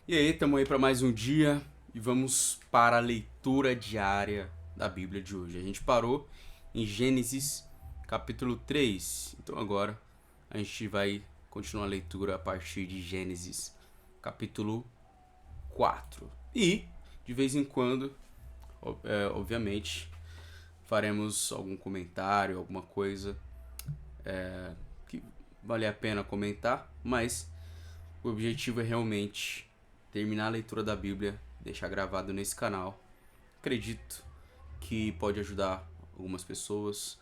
E aí, estamos aí para mais um dia e vamos para a leitura diária da Bíblia de hoje. A gente parou em Gênesis capítulo 3, então agora a gente vai continuar a leitura a partir de Gênesis capítulo 4. E, de vez em quando, obviamente, faremos algum comentário, alguma coisa que vale a pena comentar, mas o objetivo é realmente terminar a leitura da Bíblia, deixar gravado nesse canal. Acredito que pode ajudar algumas pessoas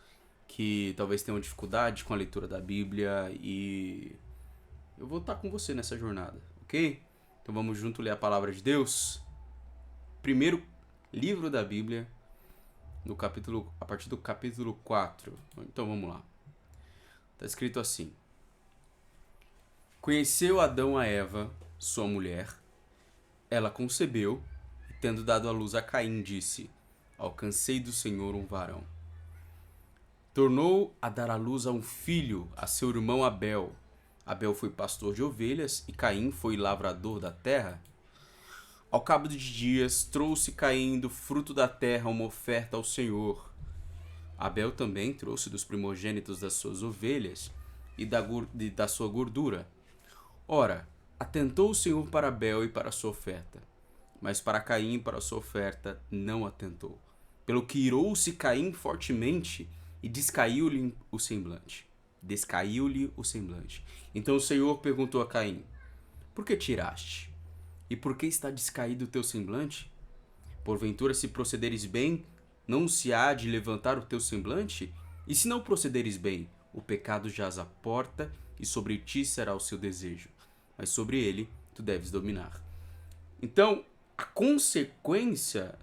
que talvez tenham dificuldade com a leitura da Bíblia e eu vou estar com você nessa jornada, ok? Então vamos junto ler a palavra de Deus. Primeiro livro da Bíblia, no capítulo, a partir do capítulo 4. Então vamos lá. Está escrito assim: Conheceu Adão a Eva, sua mulher. Ela concebeu e, tendo dado à luz a Caim, disse: Alcancei do Senhor um varão. Tornou a dar à luz a um filho, a seu irmão Abel. Abel foi pastor de ovelhas e Caim foi lavrador da terra. Ao cabo de dias, trouxe Caim do fruto da terra uma oferta ao Senhor. Abel também trouxe dos primogênitos das suas ovelhas e da sua gordura. Ora, atentou o Senhor para Abel e para a sua oferta, mas para Caim e para a sua oferta não atentou. Pelo que irou-se Caim fortemente e descaiu-lhe o semblante. Descaiu-lhe o semblante. Então o Senhor perguntou a Caim: Por que tiraste? E por que está descaído o teu semblante? Porventura, se procederes bem, não se há de levantar o teu semblante? E se não procederes bem, o pecado jaz à porta, e sobre ti será o seu desejo, mas sobre ele tu deves dominar. Então, a consequência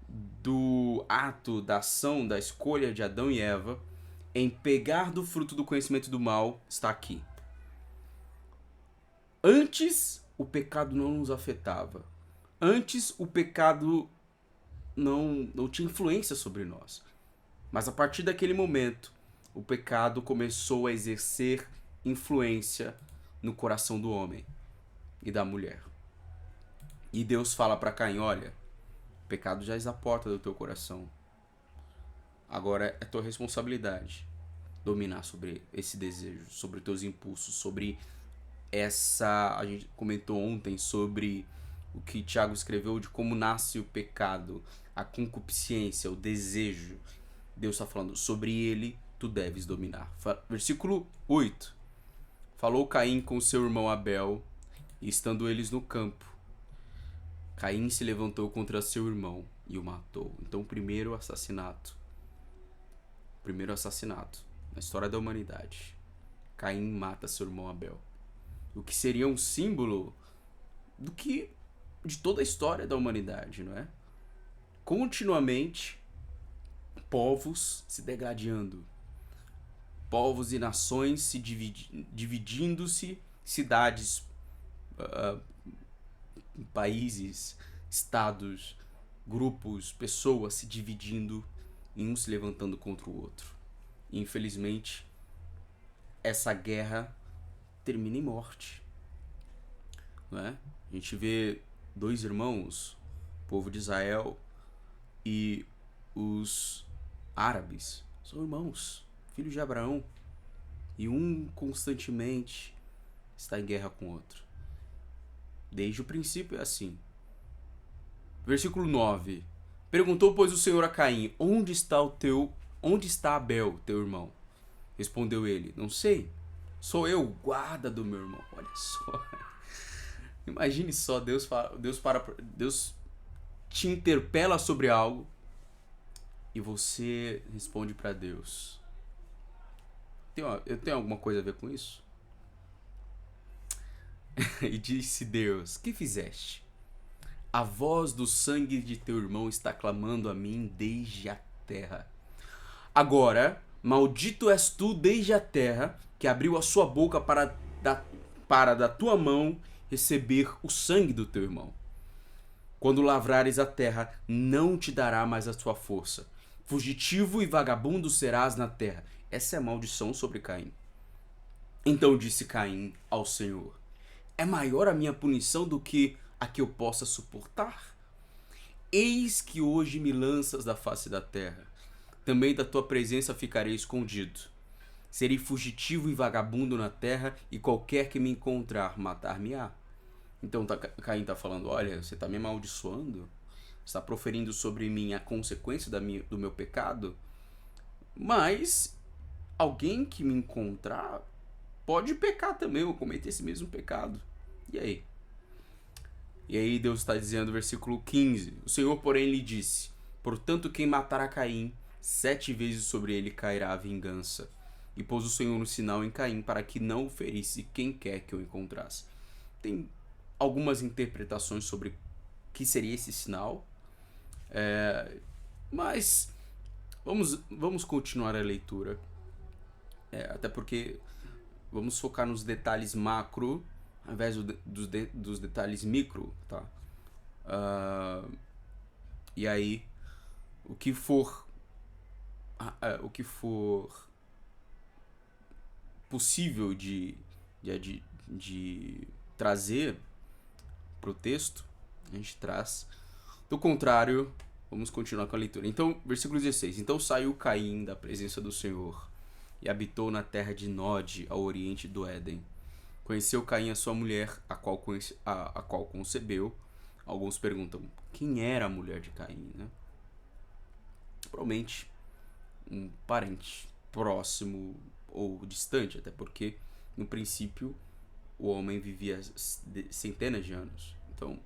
do ato, da ação, da escolha de Adão e Eva em pegar do fruto do conhecimento do mal está aqui. Antes, o pecado não nos afetava. Antes, o pecado não tinha influência sobre nós. Mas a partir daquele momento, o pecado começou a exercer influência no coração do homem e da mulher. E Deus fala para Caim: olha, o pecado já está à porta do teu coração. Agora é tua responsabilidade dominar sobre esse desejo, sobre os teus impulsos, sobre essa... A gente comentou ontem sobre o que Tiago escreveu de como nasce o pecado, a concupiscência, o desejo. Deus está falando: sobre ele tu deves dominar. Versículo 8. Falou Caim com seu irmão Abel, e estando eles no campo, Caim se levantou contra seu irmão e o matou. Então, o primeiro assassinato na história da humanidade. Caim mata seu irmão Abel. O que seria um símbolo de toda a história da humanidade, não é? Continuamente, povos se degradando, povos e nações se dividindo-se, cidades, países, estados, grupos, pessoas se dividindo e um se levantando contra o outro. E, infelizmente, essa guerra termina em morte, não é? A gente vê dois irmãos, o povo de Israel e os árabes, são irmãos, filhos de Abraão, e um constantemente está em guerra com o outro. Desde o princípio é assim. Versículo 9. Perguntou, pois, o Senhor a Caim: Onde está Abel, teu irmão? Respondeu ele: Não sei. Sou eu, guarda do meu irmão. Olha só. Imagine só, Deus te interpela sobre algo e você responde para Deus. Eu tenho alguma coisa a ver com isso? E disse Deus: Que fizeste? A voz do sangue de teu irmão está clamando a mim desde a terra. Agora, maldito és tu desde a terra, que abriu a sua boca para da tua mão receber o sangue do teu irmão. Quando lavrares a terra, não te dará mais a tua força. Fugitivo e vagabundo serás na terra. Essa é a maldição sobre Caim. Então disse Caim ao Senhor: É maior a minha punição do que a que eu possa suportar? Eis que hoje me lanças da face da terra. Também da tua presença ficarei escondido. Serei fugitivo e vagabundo na terra, e qualquer que me encontrar matar-me-á. Então Caim está falando, olha, você está me amaldiçoando? Está proferindo sobre mim a consequência do meu pecado? Mas alguém que me encontrar pode pecar também, ou cometer esse mesmo pecado. E aí? E aí Deus está dizendo, versículo 15, o Senhor, porém, lhe disse, portanto, quem matar a Caim, 7 vezes sobre ele cairá a vingança. E pôs o Senhor um sinal em Caim para que não o ferisse quem quer que o encontrasse. Tem algumas interpretações sobre o que seria esse sinal, mas vamos continuar a leitura, até porque vamos focar nos detalhes macro ao invés dos detalhes micro, tá? E aí o que for possível de trazer para o texto, a gente traz. Do contrário, vamos continuar com a leitura. Então, versículo 16. Então saiu Caim da presença do Senhor e habitou na terra de Nod, ao oriente do Éden. Conheceu Caim a sua mulher, a qual concebeu. Alguns perguntam, quem era a mulher de Caim, né? Provavelmente um parente próximo ou distante, até porque, no princípio, o homem vivia centenas de anos. Então,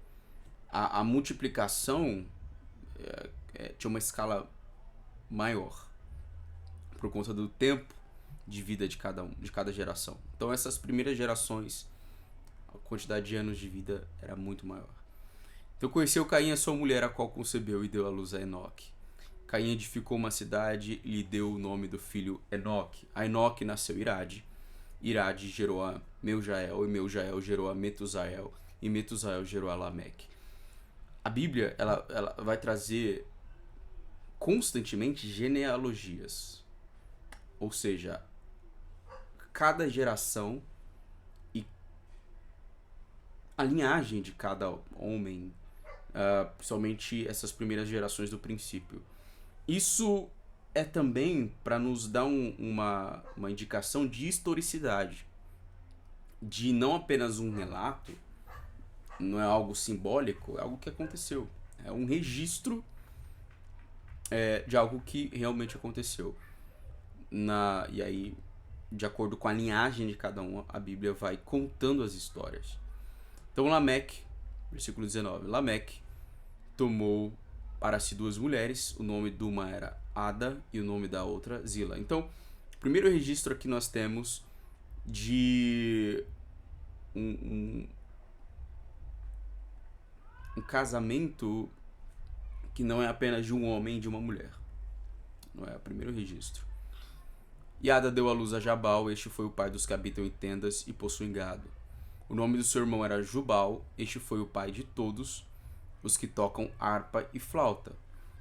a multiplicação tinha uma escala maior, por conta do tempo de vida de cada geração. Então, essas primeiras gerações, a quantidade de anos de vida era muito maior. Então, conheceu Caim a sua mulher, a qual concebeu e deu à luz a Enoque. Caim edificou uma cidade e lhe deu o nome do filho Enoque. A Enoque nasceu Irade. Irade gerou a Meujael, e Meujael gerou a Metusael, e Metusael gerou a Lameque. A Bíblia ela vai trazer constantemente genealogias. Ou seja, cada geração e a linhagem de cada homem, principalmente essas primeiras gerações do princípio. Isso é também para nos dar uma indicação de historicidade, de não apenas um relato, não é algo simbólico, é algo que aconteceu. É um registro de algo que realmente aconteceu. E aí, de acordo com a linhagem de cada um, a Bíblia vai contando as histórias. Então Lameque, versículo 19, Lameque tomou para si 2 mulheres, o nome de uma era Ada e o nome da outra Zila. Então, o primeiro registro aqui nós temos de um casamento que não é apenas de um homem e de uma mulher. Não é o primeiro registro. E Ada deu à luz a Jabal, este foi o pai dos que habitam em tendas e possuem gado. O nome do seu irmão era Jubal, este foi o pai de todos os que tocam harpa e flauta.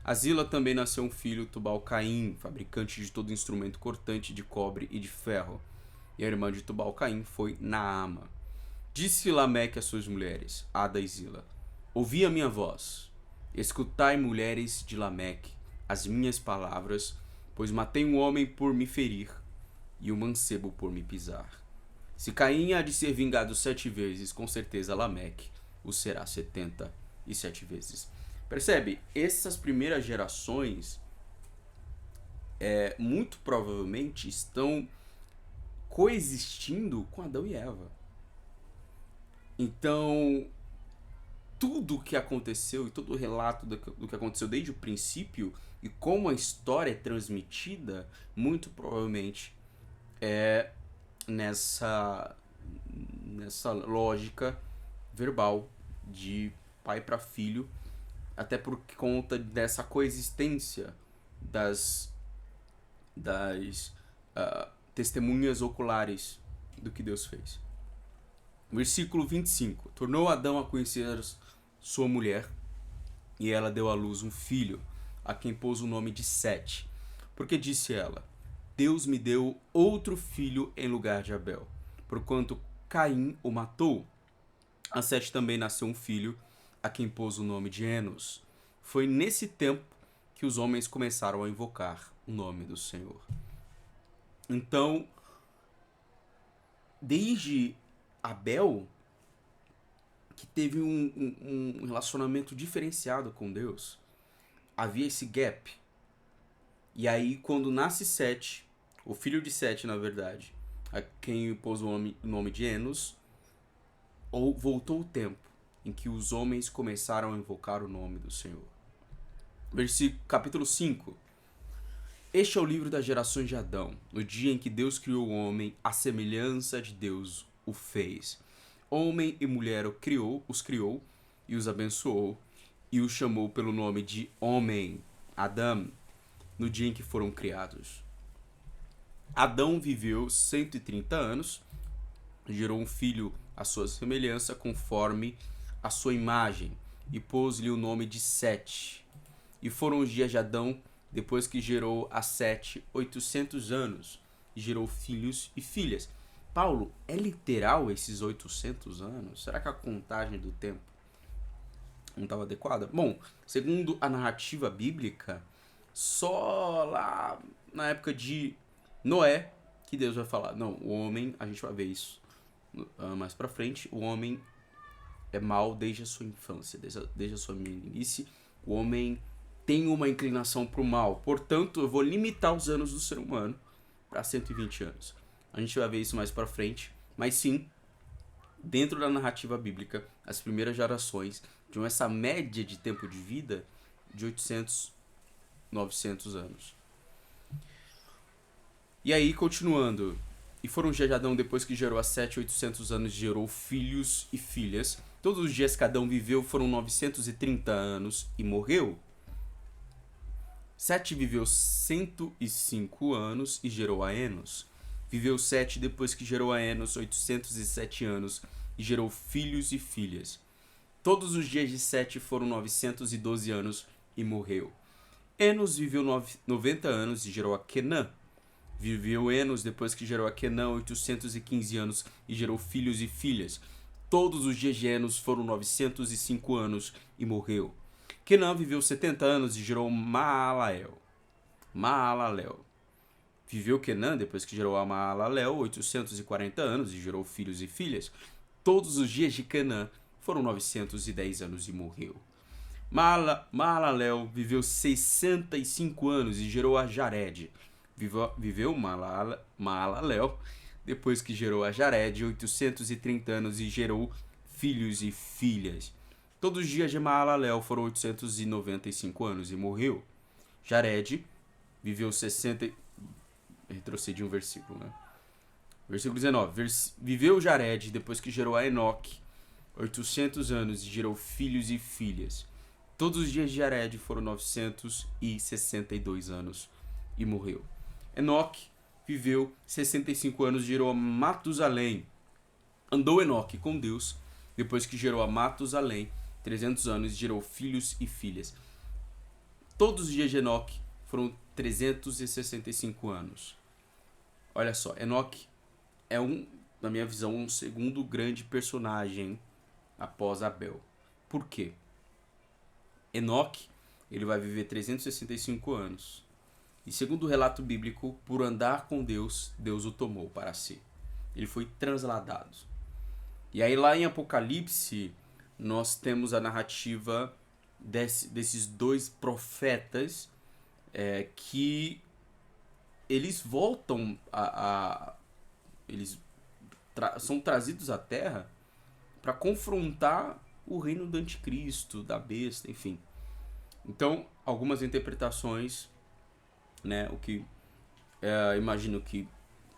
A Zila também nasceu um filho, Tubal-Caim, fabricante de todo instrumento cortante de cobre e de ferro. E a irmã de Tubal-Caim foi Naama. Disse Lameque às suas mulheres, Ada e Zila, ouvi a minha voz. Escutai, mulheres de Lameque, as minhas palavras, pois matei um homem por me ferir e um mancebo por me pisar. Se Caim há de ser vingado 7 vezes, com certeza Lameque o será 77 vezes. Percebe? Essas primeiras gerações muito provavelmente estão coexistindo com Adão e Eva. Então, tudo o que aconteceu e todo o relato do que aconteceu desde o princípio e como a história é transmitida, muito provavelmente é nessa lógica verbal de pai para filho, até por conta dessa coexistência das testemunhas oculares do que Deus fez. Versículo 25. Tornou Adão a conhecer sua mulher, e ela deu à luz um filho, a quem pôs o nome de Sete. Porque disse ela, Deus me deu outro filho em lugar de Abel, porquanto Caim o matou. A Sete também nasceu um filho, a quem pôs o nome de Enos. Foi nesse tempo que os homens começaram a invocar o nome do Senhor. Então, desde Abel, que teve um relacionamento diferenciado com Deus, havia esse gap. E aí, quando nasce Sete, o filho de Sete, na verdade, a quem pôs o nome de Enos, voltou o tempo em que os homens começaram a invocar o nome do Senhor. Capítulo 5. Este é o livro das gerações de Adão, no dia em que Deus criou o homem, à semelhança de Deus o fez. Homem e mulher os criou e os abençoou, e os chamou pelo nome de homem, Adão, no dia em que foram criados. Adão viveu 130 anos, gerou um filho à sua semelhança, conforme a sua imagem, e pôs-lhe o nome de Sete. E foram os dias de Adão, depois que gerou a Sete, 800 anos, e gerou filhos e filhas. Paulo, é literal esses 800 anos? Será que a contagem do tempo não estava adequada? Bom, segundo a narrativa bíblica, só lá na época de Noé que Deus vai falar, não, o homem, a gente vai ver isso mais pra frente, o homem é mau desde a sua infância, desde a sua meninice, o homem tem uma inclinação pro mal, portanto eu vou limitar os anos do ser humano para 120 anos. A gente vai ver isso mais pra frente, mas sim, dentro da narrativa bíblica, as primeiras gerações tinham essa média de tempo de vida de 800, 900 anos. E aí, continuando, e foram os dias de Adão depois que gerou a Sete, 800 anos, gerou filhos e filhas. Todos os dias que Adão viveu foram 930 anos e morreu. Sete viveu 105 anos e gerou a Enos. Viveu Sete depois que gerou a Enos 807 anos e gerou filhos e filhas. Todos os dias de Sete foram 912 anos e morreu. Enos viveu 90 anos e gerou a Quenã. Viveu Enos depois que gerou a Quenã 815 anos e gerou filhos e filhas. Todos os dias de Enos foram 905 anos e morreu. Quenã viveu 70 anos e gerou Maalalel. Viveu Quenã depois que gerou a Maalalel 840 anos e gerou filhos e filhas. Todos os dias de Quenã foram 910 anos e morreu. Maalalel viveu 65 anos e gerou a Jared. Viveu Maalalel depois que gerou a Jared 830 anos e gerou filhos e filhas. Todos os dias de Maalalel foram 895 anos e morreu. Jared viveu 60... Retrocedi um versículo, né? Versículo 19. Viveu Jared depois que gerou a Enoque 800 anos e gerou filhos e filhas. Todos os dias de Jared foram 962 anos e morreu. Enoque viveu 65 anos e gerou a Matusalém. Andou Enoque com Deus depois que gerou a Matusalém 300 anos e gerou filhos e filhas. Todos os dias de Enoque foram 365 anos. Olha só, Enoque é na minha visão, um segundo grande personagem após Abel. Por quê? Enoque, ele vai viver 365 anos. E segundo o relato bíblico, por andar com Deus, Deus o tomou para si. Ele foi transladado. E aí lá em Apocalipse, nós temos a narrativa desses dois profetas que eles voltam eles são trazidos à Terra para confrontar o reino do anticristo, da besta, enfim. Então, algumas interpretações, né, o que imagino que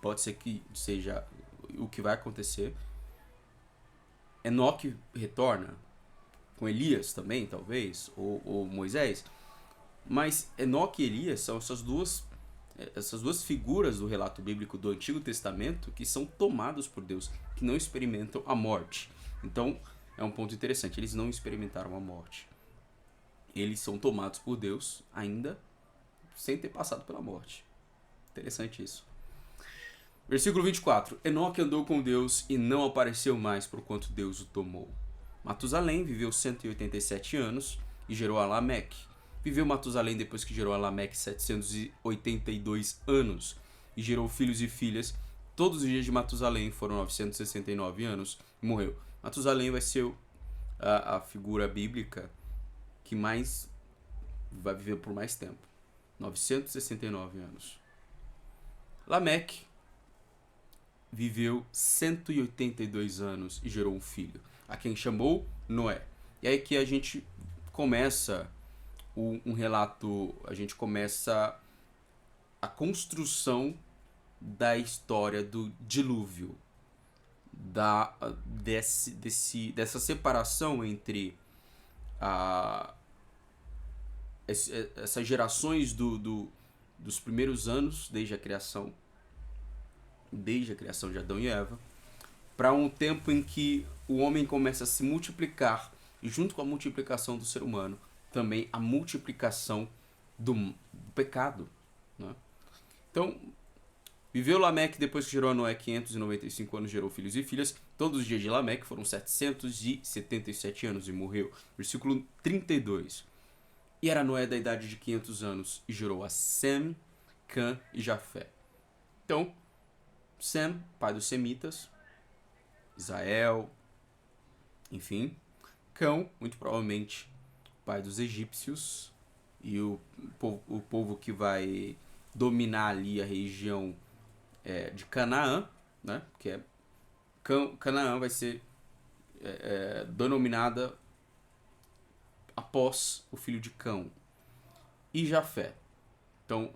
pode ser que seja o que vai acontecer. Enoque retorna com Elias também, talvez, ou Moisés. Mas Enoque e Elias são essas duas figuras do relato bíblico do Antigo Testamento que são tomados por Deus, que não experimentam a morte. Então, é um ponto interessante, eles não experimentaram a morte. Eles são tomados por Deus ainda sem ter passado pela morte. Interessante isso. Versículo 24. Enoque andou com Deus e não apareceu mais porquanto Deus o tomou. Matusalém viveu 187 anos e gerou a Lameque. Viveu Matusalém depois que gerou a Lameque 782 anos e gerou filhos e filhas. Todos os dias de Matusalém foram 969 anos e morreu. Matusalém vai ser a figura bíblica que mais vai viver por mais tempo. 969 anos. Lameque viveu 182 anos e gerou um filho, a quem chamou Noé. E aí que a gente começa um relato, a gente começa a construção da história do dilúvio, dessa separação entre essas gerações dos primeiros anos, desde a criação de Adão e Eva, para um tempo em que o homem começa a se multiplicar, e junto com a multiplicação do ser humano, também a multiplicação do pecado. Né? Então, viveu Lameque depois que gerou a Noé 595 anos, gerou filhos e filhas. Todos os dias de Lameque foram 777 anos e morreu. Versículo 32. E era Noé da idade de 500 anos e gerou a Sem, Cã e Jafé. Então, Sem, pai dos semitas, Israel, enfim. Cão, muito provavelmente, pai dos egípcios e o povo que vai dominar ali a região de Canaã, né? Que é Canaã vai ser denominada após o filho de Cão, e Jafé. Então,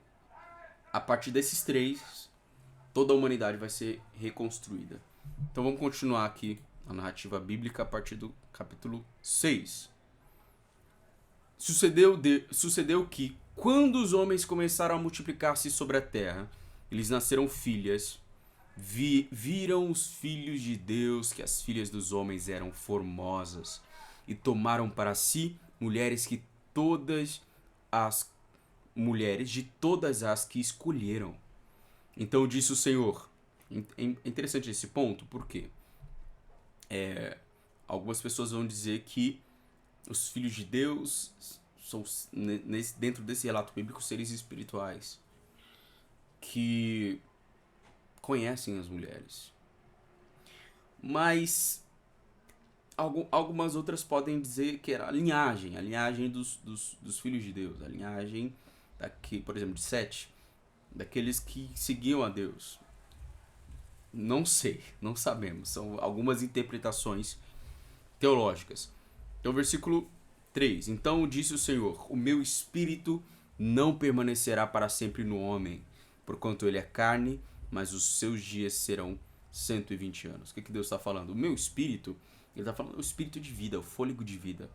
a partir desses três, toda a humanidade vai ser reconstruída. Então vamos continuar aqui a narrativa bíblica a partir do capítulo 6. Sucedeu que, quando os homens começaram a multiplicar-se sobre a terra, eles nasceram filhas, viram os filhos de Deus que as filhas dos homens eram formosas, e tomaram para si mulheres de todas as que escolheram. Então disse o Senhor. É interessante esse ponto, porque algumas pessoas vão dizer que os filhos de Deus são, dentro desse relato bíblico, seres espirituais que conhecem as mulheres. Mas algumas outras podem dizer que era a linhagem dos filhos de Deus, a linhagem por exemplo, de Sete, daqueles que seguiam a Deus. Não sei, não sabemos. São algumas interpretações teológicas. Então, versículo 3. Então disse o Senhor: o meu espírito não permanecerá para sempre no homem, porquanto ele é carne, mas os seus dias serão 120 anos. O que Deus está falando? O meu espírito, ele está falando o espírito de vida, o fôlego de vida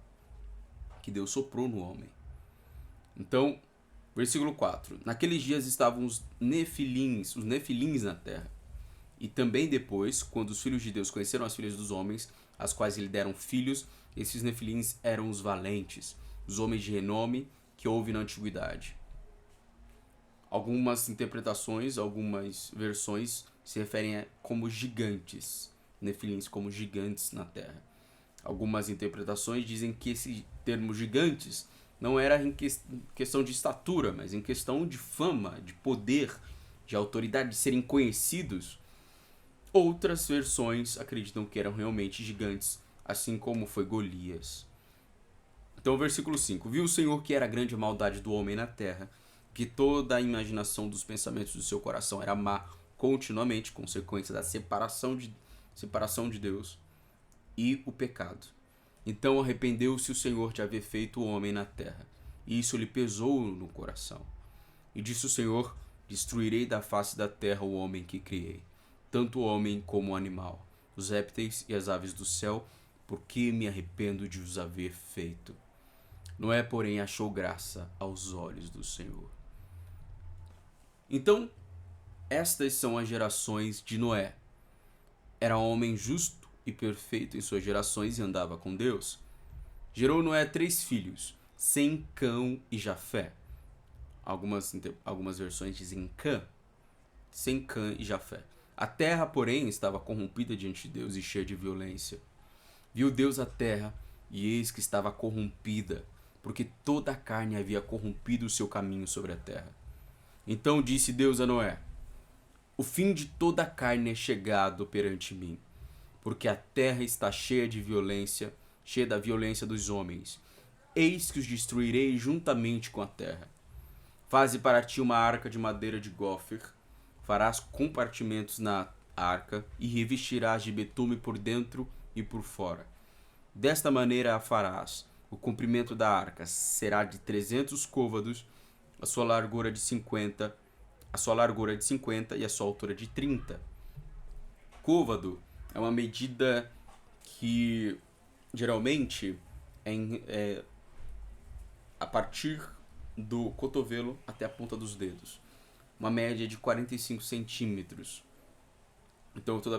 que Deus soprou no homem. Então, versículo 4. Naqueles dias estavam os nefilins na terra. E também depois, quando os filhos de Deus conheceram as filhas dos homens, as quais lhe deram filhos, esses nefilins eram os valentes, os homens de renome que houve na antiguidade. Algumas interpretações, algumas versões se referem como gigantes, nefilins como gigantes na terra. Algumas interpretações dizem que esse termo gigantes não era em questão de estatura, mas em questão de fama, de poder, de autoridade, de serem conhecidos. Outras versões acreditam que eram realmente gigantes, assim como foi Golias. Então, versículo 5. Viu o Senhor que era grande a maldade do homem na terra, que toda a imaginação dos pensamentos do seu coração era má continuamente, consequência da separação de Deus e o pecado. Então arrependeu-se o Senhor de haver feito o homem na terra, e isso lhe pesou no coração. E disse o Senhor: destruirei da face da terra o homem que criei, tanto o homem como o animal, os répteis e as aves do céu, porque me arrependo de os haver feito. Noé, porém, achou graça aos olhos do Senhor. Então, estas são as gerações de Noé. Era homem justo e perfeito em suas gerações e andava com Deus. Gerou Noé 3 filhos, Sem, Cão e Jafé. Algumas versões dizem Cã, Sem, Cã e Jafé. A terra, porém, estava corrompida diante de Deus e cheia de violência. Viu Deus a terra, e eis que estava corrompida, porque toda a carne havia corrompido o seu caminho sobre a terra. Então disse Deus a Noé: o fim de toda a carne é chegado perante mim, porque a terra está cheia de violência, cheia da violência dos homens. Eis que os destruirei juntamente com a terra. Faze para ti uma arca de madeira de gófer, farás compartimentos na arca e revestirás de betume por dentro e por fora. Desta maneira a farás. O comprimento da arca será de 300 côvados, a sua largura de 50 e a sua altura de 30. Côvado é uma medida que geralmente é a partir do cotovelo até a ponta dos dedos. Uma média de 45 centímetros. Então toda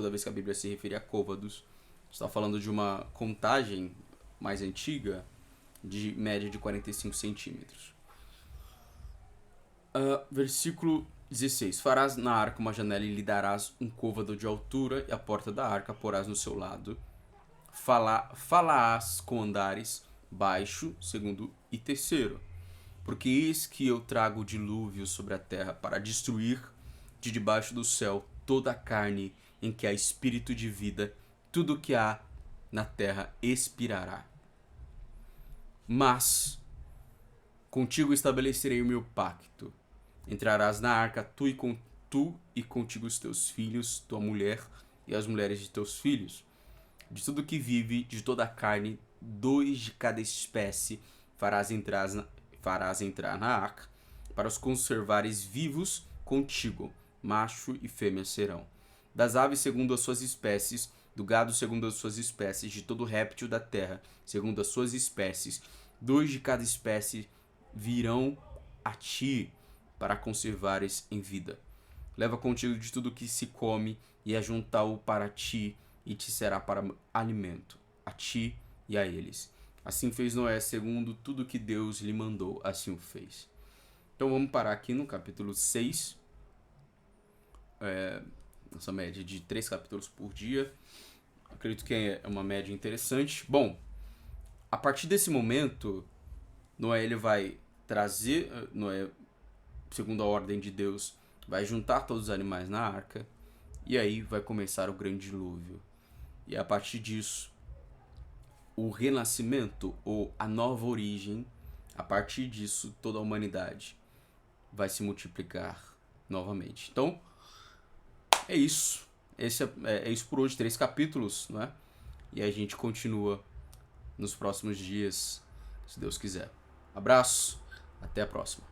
vez que a Bíblia se referir a côvados, está falando de uma contagem mais antiga de média de 45 centímetros. Versículo 16. Farás na arca uma janela e lhe darás um côvado de altura, e a porta da arca porás no seu lado. Falaás com andares baixo, segundo e terceiro. Porque eis que eu trago o dilúvio sobre a terra para destruir de debaixo do céu toda a carne em que há espírito de vida, tudo que há na terra expirará. Mas contigo estabelecerei o meu pacto. Entrarás na arca tu e contigo os teus filhos, tua mulher e as mulheres de teus filhos. De tudo que vive, de toda a carne, 2 de cada espécie farás entrar na arca, para os conservares vivos contigo, macho e fêmea serão. Das aves segundo as suas espécies, do gado segundo as suas espécies, de todo réptil da terra segundo as suas espécies, 2 de cada espécie virão a ti, para conservares em vida. Leva contigo de tudo que se come, e ajuntá-o para ti, e te será para alimento, a ti e a eles. Assim fez Noé, segundo tudo que Deus lhe mandou, assim o fez. Então vamos parar aqui no capítulo 6. Essa média de 3 capítulos por dia. Acredito que é uma média interessante. Bom, a partir desse momento, Noé ele vai trazer, segundo a ordem de Deus, vai juntar todos os animais na arca, e aí vai começar o grande dilúvio. E a partir disso, o renascimento ou a nova origem, a partir disso, toda a humanidade vai se multiplicar novamente. Então, é isso. É isso por hoje, 3 capítulos, né? E a gente continua nos próximos dias, se Deus quiser. Abraço, até a próxima.